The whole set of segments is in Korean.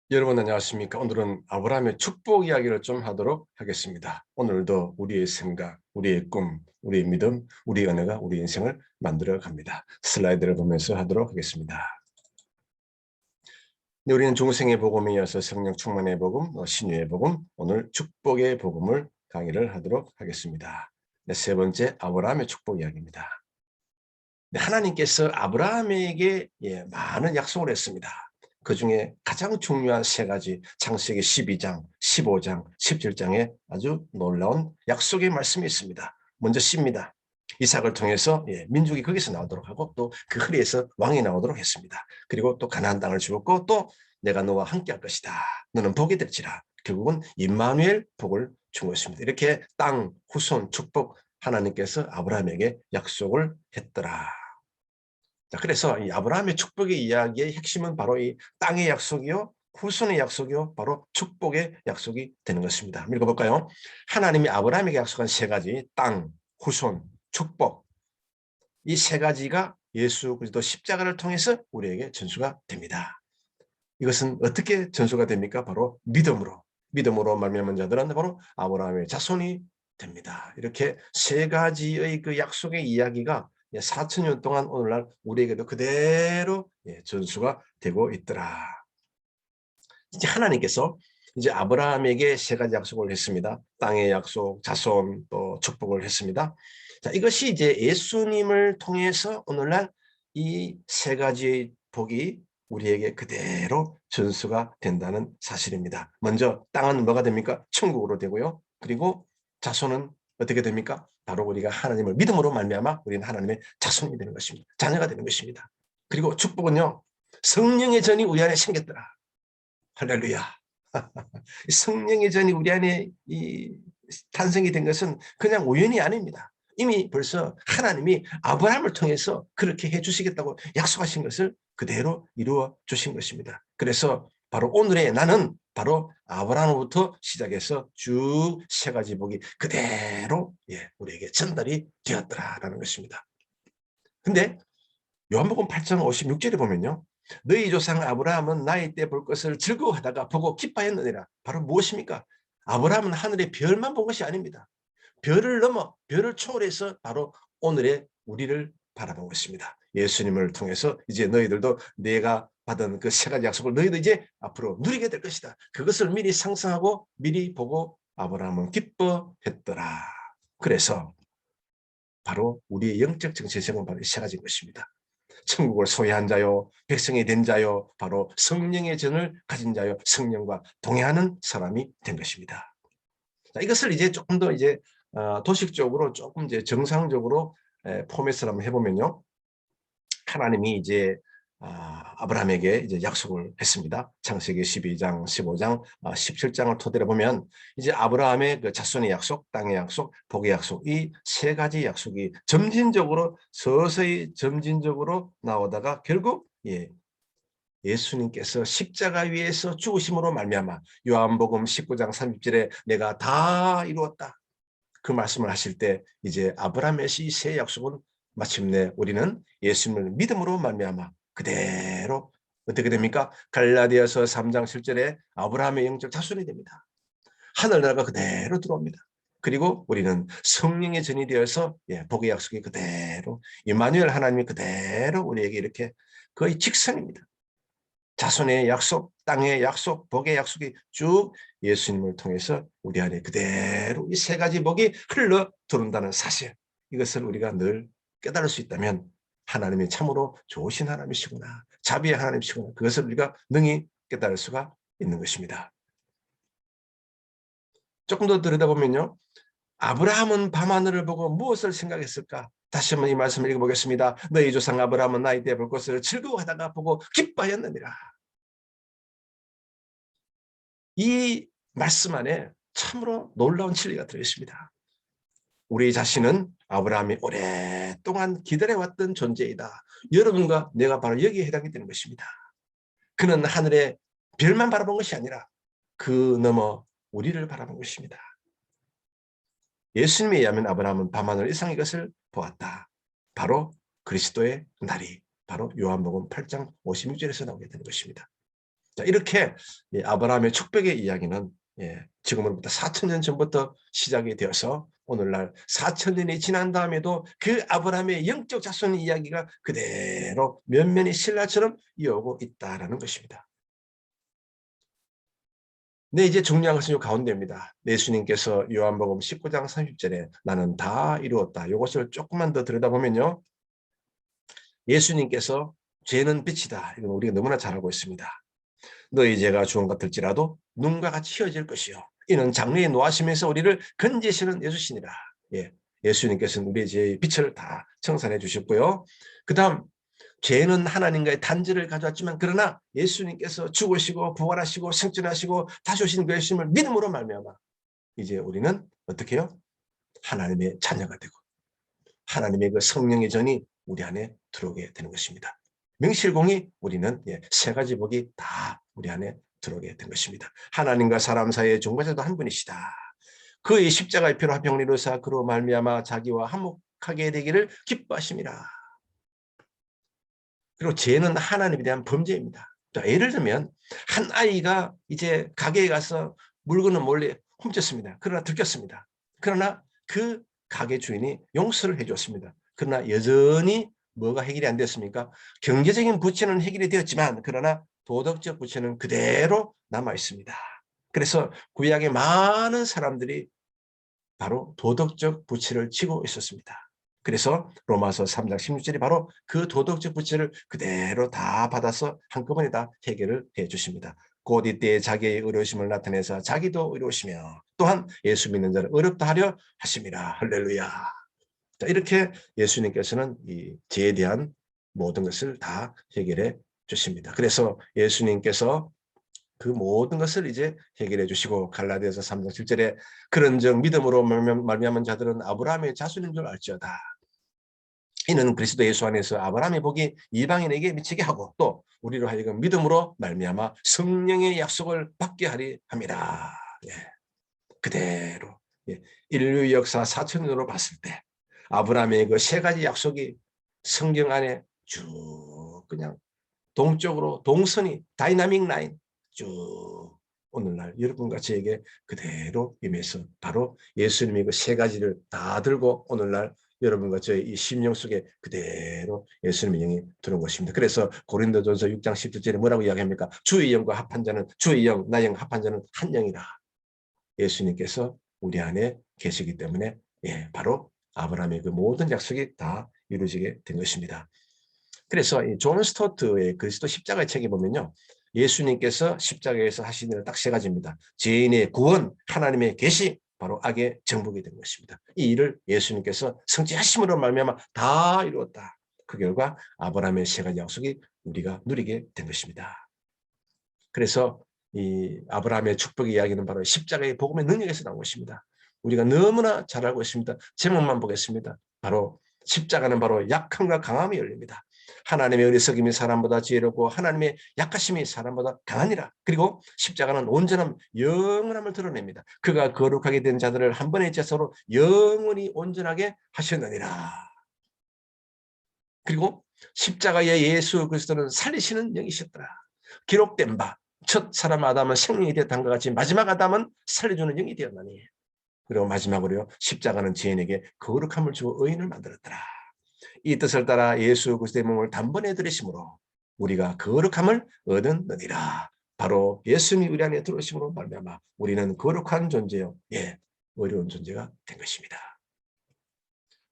여러분 안녕하십니까? 오늘은 아브라함의 축복 이야기를 좀 하도록 하겠습니다. 오늘도 우리의 생각, 우리의 꿈, 우리의 믿음, 우리의 은혜가 우리 인생을 만들어 갑니다. 슬라이드를 보면서 하도록 하겠습니다. 네, 우리는 중생의 복음에 이어서 성령 충만의 복음, 신유의 복음, 오늘 축복의 복음을 강의를 하도록 하겠습니다. 네, 세 번째 아브라함의 축복 이야기입니다. 네, 하나님께서 아브라함에게 많은 약속을 했습니다. 그 중에 가장 중요한 세 가지, 창세기 12장, 15장, 17장에 아주 놀라운 약속의 말씀이 있습니다. 먼저 씨입니다. 이삭을 통해서 민족이 거기서 나오도록 하고 또 그 허리에서 왕이 나오도록 했습니다. 그리고 또 가나안 땅을 주었고 또 내가 너와 함께 할 것이다. 너는 복이 될지라. 결국은 임마누엘 복을 준 것입니다. 이렇게 땅, 후손, 축복 하나님께서 아브라함에게 약속을 했더라. 자, 그래서 이 아브라함의 축복의 이야기의 핵심은 바로 이 땅의 약속이요, 후손의 약속이요, 바로 축복의 약속이 되는 것입니다. 읽어볼까요? 하나님이 아브라함에게 약속한 세 가지, 땅, 후손, 축복. 이 세 가지가 예수 그리스도 십자가를 통해서 우리에게 전수가 됩니다. 이것은 어떻게 전수가 됩니까? 바로 믿음으로. 믿음으로 말미암은 자들은 바로 아브라함의 자손이 됩니다. 이렇게 세 가지의 그 약속의 이야기가 4천년 동안 오늘날 우리에게도 그대로 전수가 되고 있더라. 이제 하나님께서 이제 아브라함에게 세 가지 약속을 했습니다. 땅의 약속, 자손, 또 축복을 했습니다. 자, 이것이 이제 예수님을 통해서 오늘날 이 세 가지의 복이 우리에게 그대로 전수가 된다는 사실입니다. 먼저 땅은 뭐가 됩니까? 천국으로 되고요. 그리고 자손은 어떻게 됩니까? 바로 우리가 하나님을 믿음으로 말미암아 우리는 하나님의 자손이 되는 것입니다. 자녀가 되는 것입니다. 그리고 축복은요. 성령의 전이 우리 안에 생겼더라. 할렐루야. 성령의 전이 우리 안에 탄생이 된 것은 그냥 우연이 아닙니다. 이미 벌써 하나님이 아브라함을 통해서 그렇게 해주시겠다고 약속하신 것을 그대로 이루어 주신 것입니다. 그래서 바로 오늘의 나는 바로 아브라함부터 시작해서 쭉 세 가지 복이 그대로 우리에게 전달이 되었더라라는 것입니다. 근데 요한복음 8장 56절에 보면요. 너희 조상 아브라함은 나이 때 볼 것을 즐거워하다가 보고 기뻐했느니라. 바로 무엇입니까? 아브라함은 하늘의 별만 본 것이 아닙니다. 별을 넘어 별을 초월해서 바로 오늘의 우리를 바라본 것입니다. 예수님을 통해서 이제 너희들도 내가 받은 그 세 가지 약속을 너희도 이제 앞으로 누리게 될 것이다. 그것을 미리 상상하고 미리 보고 아브라함은 기뻐했더라. 그래서 바로 우리의 영적 정체성은 바로 시작해진 것입니다. 천국을 소유한 자요, 백성이 된 자요, 바로 성령의 전을 가진 자요, 성령과 동행하는 사람이 된 것입니다. 자, 이것을 이제 조금 더 이제 도식적으로 조금 이제 정상적으로 포맷을 한번 해보면요. 하나님이 이제 아브라함에게 이제 약속을 했습니다. 창세기 12장, 15장, 17장을 토대로 보면 이제 아브라함의 그 자손의 약속, 땅의 약속, 복의 약속 이 세 가지 약속이 점진적으로 서서히 점진적으로 나오다가 결국 예수님께서 십자가 위에서 죽으심으로 말미암아 요한복음 19장 30절에 내가 다 이루었다. 그 말씀을 하실 때 이제 아브라함의 이 세 약속은 마침내 우리는 예수님을 믿음으로 말미암아 그대로 어떻게 됩니까? 갈라디아서 3장 7절에 아브라함의 영적 자손이 됩니다. 하늘나라가 그대로 들어옵니다. 그리고 우리는 성령의 전이 되어서 복의 약속이 그대로 임마누엘 하나님이 그대로 우리에게 이렇게 거의 직선입니다. 자손의 약속, 땅의 약속, 복의 약속이 쭉 예수님을 통해서 우리 안에 그대로 이 세 가지 복이 흘러 들어온다는 사실. 이것을 우리가 늘 깨달을 수 있다면 하나님이 참으로 좋으신 하나님이시구나. 자비의 하나님이시구나. 그것을 우리가 능히 깨달을 수가 있는 것입니다. 조금 더 들여다보면요. 아브라함은 밤하늘을 보고 무엇을 생각했을까? 다시 한번 이 말씀을 읽어보겠습니다. 너희 조상 아브라함은 나이 때 볼 것을 즐거워하다가 보고 기뻐하였느니라. 이 말씀 안에 참으로 놀라운 진리가 들어있습니다. 우리 자신은 아브라함이 오랫동안 기다려왔던 존재이다. 여러분과 내가 바로 여기에 해당이 되는 것입니다. 그는 하늘의 별만 바라본 것이 아니라 그 너머 우리를 바라본 것입니다. 예수님에 의하면 아브라함은 밤하늘 이상의 것을 보았다. 바로 그리스도의 날이 바로 요한복음 8장 56절에서 나오게 되는 것입니다. 자, 이렇게 아브라함의 축복의 이야기는 지금으로부터 4,000년 전부터 시작이 되어서 오늘날 4,000년이 지난 다음에도 그 아브라함의 영적 자손 이야기가 그대로 면면이 신라처럼 이어오고 있다라는 것입니다. 네, 이제 중요한 것은 이 가운데입니다. 예수님께서 요한복음 19장 30절에 나는 다 이루었다. 이것을 조금만 더 들여다보면요. 예수님께서 죄는 빛이다. 이건 우리가 너무나 잘 알고 있습니다. 너희 죄가 주홍 같을지라도 눈과 같이 휘어질 것이요. 이는 장래에 노하시면서 우리를 건지시는 예수시니라. 예수님께서는 우리의 죄의 빛을 다 청산해 주셨고요. 그 다음 죄는 하나님과의 단절을 가져왔지만 그러나 예수님께서 죽으시고 부활하시고 승천하시고 다시 오신 그 예수님을 믿음으로 말미암아 이제 우리는 어떻게 해요? 하나님의 자녀가 되고 하나님의 그 성령의 전이 우리 안에 들어오게 되는 것입니다. 명실공히 우리는 세 가지 복이 다 우리 안에 들어오게 된 것입니다. 하나님과 사람 사이의 중보자도 한 분이시다. 그의 십자가의 피로 화평을 이루사 그로 말미암아 자기와 화목하게 되기를 기뻐하심이라. 그리고 죄는 하나님에 대한 범죄입니다. 예를 들면 한 아이가 이제 가게에 가서 물건을 몰래 훔쳤습니다. 그러나 들켰습니다. 그러나 그 가게 주인이 용서를 해줬습니다. 그러나 여전히 뭐가 해결이 안 됐습니까? 경제적인 부채는 해결이 되었지만 그러나 도덕적 부채는 그대로 남아 있습니다. 그래서 구약의 많은 사람들이 바로 도덕적 부채를 지고 있었습니다. 그래서 로마서 3장 16절이 바로 그 도덕적 부채를 그대로 다 받아서 한꺼번에 다 해결을 해 주십니다. 곧 이때 자기의 의로우심을 나타내서 자기도 의로우시며 또한 예수 믿는 자를 의롭다 하려 하심이라. 할렐루야. 자, 이렇게 예수님께서는 이 죄에 대한 모든 것을 다 해결해 주십니다. 그래서 예수님께서 그 모든 것을 이제 해결해 주시고 갈라디아서 3장 7절에 그런즉 믿음으로 말미암은 자들은 아브라함의 자손인 줄 알지어다. 이는 그리스도 예수 안에서 아브라함의 복이 이방인에게 미치게 하고 또 우리로 하여금 믿음으로 말미암아 성령의 약속을 받게 하리 함이라. 그대로 인류 역사 4,000년으로 봤을 때 아브라함의 그 세 가지 약속이 성경 안에 쭉 그냥 동쪽으로 동선이 다이나믹 라인 쭉 오늘날 여러분과 저에게 그대로 임해서 바로 예수님이 그 세 가지를 다 들고 오늘날 여러분과 저의 이 심령 속에 그대로 예수님의 영이 들어온 것입니다. 그래서 고린도전서 6장 17절에 뭐라고 이야기합니까? 주의 영과 합한 자는 주의 영, 나의 영 합한 자는 한 영이라. 예수님께서 우리 안에 계시기 때문에 바로 아브라함의 그 모든 약속이 다 이루어지게 된 것입니다. 그래서 이 존 스토트의 그리스도 십자가의 책에 보면요. 예수님께서 십자가에서 하신 일은 딱 세 가지입니다. 죄인의 구원, 하나님의 계시, 바로 악의 정복이 된 것입니다. 이 일을 예수님께서 성취하심으로 말미암아 다 이루었다. 그 결과 아브라함의 세 가지 약속이 우리가 누리게 된 것입니다. 그래서 이 아브라함의 축복의 이야기는 바로 십자가의 복음의 능력에서 나온 것입니다. 우리가 너무나 잘 알고 있습니다. 제목만 보겠습니다. 바로 십자가는 바로 약함과 강함이 열립니다. 하나님의 어리석임이 사람보다 지혜롭고 하나님의 약하심이 사람보다 강하니라. 그리고 십자가는 온전함, 영원함을 드러냅니다. 그가 거룩하게 된 자들을 한 번의 제사로 영원히 온전하게 하셨느니라. 그리고 십자가의 예수 그리스도는 살리시는 영이셨더라. 기록된 바 첫 사람 아담은 생명이 되었던 것 같이 마지막 아담은 살려주는 영이 되었나니. 그리고 마지막으로요. 십자가는 죄인에게 거룩함을 주고 의인을 만들었더라. 이 뜻을 따라 예수 그리스도의 몸을 단번에 들이심으로 우리가 거룩함을 얻었느니라. 바로 예수님이 우리 안에 들어오심으로 말미암아 우리는 거룩한 존재요. 의로운 존재가 된 것입니다.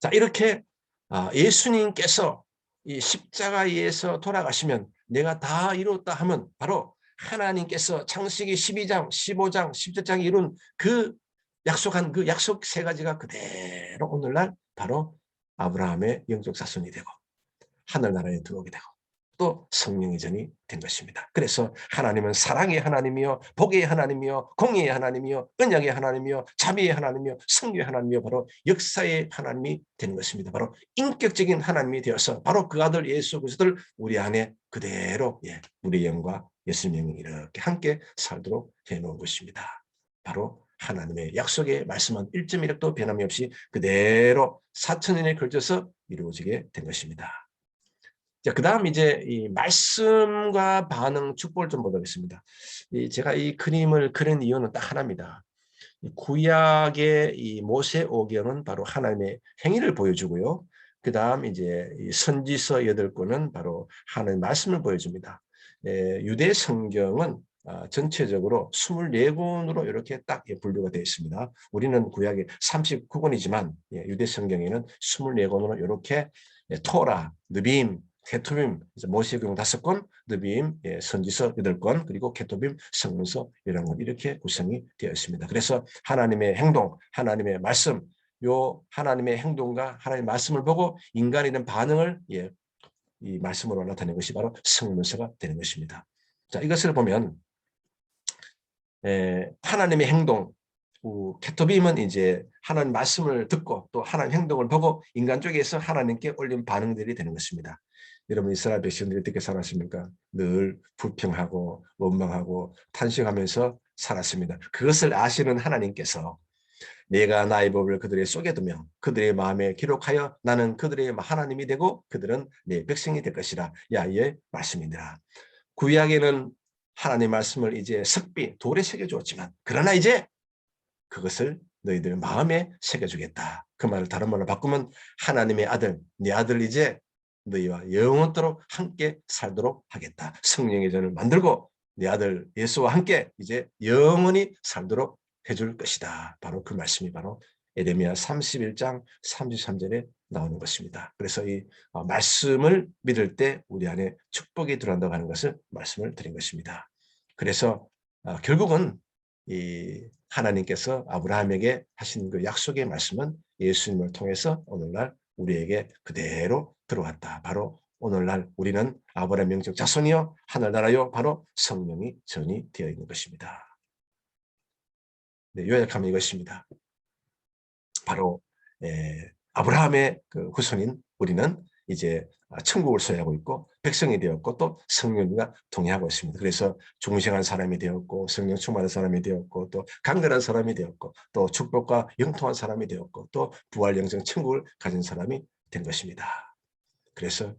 자, 이렇게 예수님께서 이 십자가에서 돌아가시면 내가 다 이루었다 하면 바로 하나님께서 창세기 12장, 15장, 17장에 이룬 그 약속한 그 약속 세 가지가 그대로 오늘날 바로 아브라함의 영적 자손이 되고 하늘나라에 들어오게 되고 또 성령의 전이 된 것입니다. 그래서 하나님은 사랑의 하나님이요 복의 하나님이요 공의의 하나님이요 언약의 하나님이요 자비의 하나님이요 성령의 하나님이요 바로 역사의 하나님이 되는 것입니다. 바로 인격적인 하나님이 되어서 바로 그 아들 예수 그리스도를 우리 안에 그대로 우리 영과 예수님의 영이 이렇게 함께 살도록 해놓은 것입니다. 바로 하나님의 약속의 말씀은 1.1획도 변함이 없이 그대로 4,000년에 걸쳐서 이루어지게 된 것입니다. 자, 그다음 이제 이 말씀과 반응 축복을 좀 보도록하겠습니다. 제가 이 그림을 그린 이유는 딱 하나입니다. 이 구약의 이 모세오경은 바로 하나님의 행위를 보여주고요. 그다음 이제 이 선지서 8권은 바로 하나님의 말씀을 보여줍니다. 유대 성경은 전체적으로 24권으로 이렇게 딱 분류가 되어 있습니다. 우리는 구약에 39권이지만 유대 성경에는 24권으로 이렇게 토라, 느빔, 케토빔, 모세오경 5권, 느빔, 선지서 8권, 그리고 케토빔, 성문서 11권 이렇게 구성이 되어 있습니다. 그래서 하나님의 행동, 하나님의 말씀, 요 하나님의 행동과 하나님의 말씀을 보고 인간이 된 반응을 이 말씀으로 나타낸 것이 바로 성문서가 되는 것입니다. 자, 이것을 보면 하나님의 행동, 케토빔은 이제 하나님 말씀을 듣고 또 하나님 행동을 보고 인간 쪽에서 하나님께 올린 반응들이 되는 것입니다. 여러분 이스라엘 백성들이 어떻게 살았습니까? 늘 불평하고 원망하고 탄식하면서 살았습니다. 그것을 아시는 하나님께서 내가 나의 법을 그들의 속에 두며 그들의 마음에 기록하여 나는 그들의 하나님이 되고 그들은 내 백성이 될 것이라. 야의 말씀이니라. 구약에는 하나님의 말씀을 이제 석비, 돌에 새겨주었지만 그러나 이제 그것을 너희들 마음에 새겨주겠다. 그 말을 다른 말로 바꾸면 하나님의 아들, 네 아들 이제 너희와 영원토록 함께 살도록 하겠다. 성령의 전을 만들고 네 아들 예수와 함께 이제 영원히 살도록 해줄 것이다. 바로 그 말씀이 바로 에레미야 31장 33절에 나오는 것입니다. 그래서 이 말씀을 믿을 때 우리 안에 축복이 들어간다고 하는 것을 말씀을 드린 것입니다. 그래서 결국은 이 하나님께서 아브라함에게 하신 그 약속의 말씀은 예수님을 통해서 오늘날 우리에게 그대로 들어왔다. 바로 오늘날 우리는 아브라함 영적 자손이요 하늘나라요 바로 성령이 전이 되어 있는 것입니다. 네, 요약하면 이것입니다. 바로 아브라함의 그 후손인 우리는 이제 천국을 소유하고 있고 백성이 되었고 또 성령과 동행하고 있습니다. 그래서 중생한 사람이 되었고 성령 충만한 사람이 되었고 또 강건한 사람이 되었고 또 축복과 영통한 사람이 되었고 또 부활 영생 천국을 가진 사람이 된 것입니다. 그래서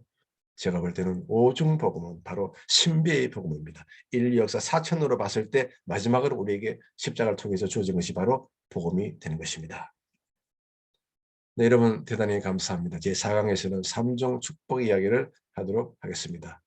제가 볼 때는 오중 복음은 바로 신비의 복음입니다. 인류 역사 4천으로 봤을 때 마지막으로 우리에게 십자가를 통해서 주어진 것이 바로 복음이 되는 것입니다. 네, 여러분 대단히 감사합니다. 제 4강에서는 3종 축복 이야기를 하도록 하겠습니다.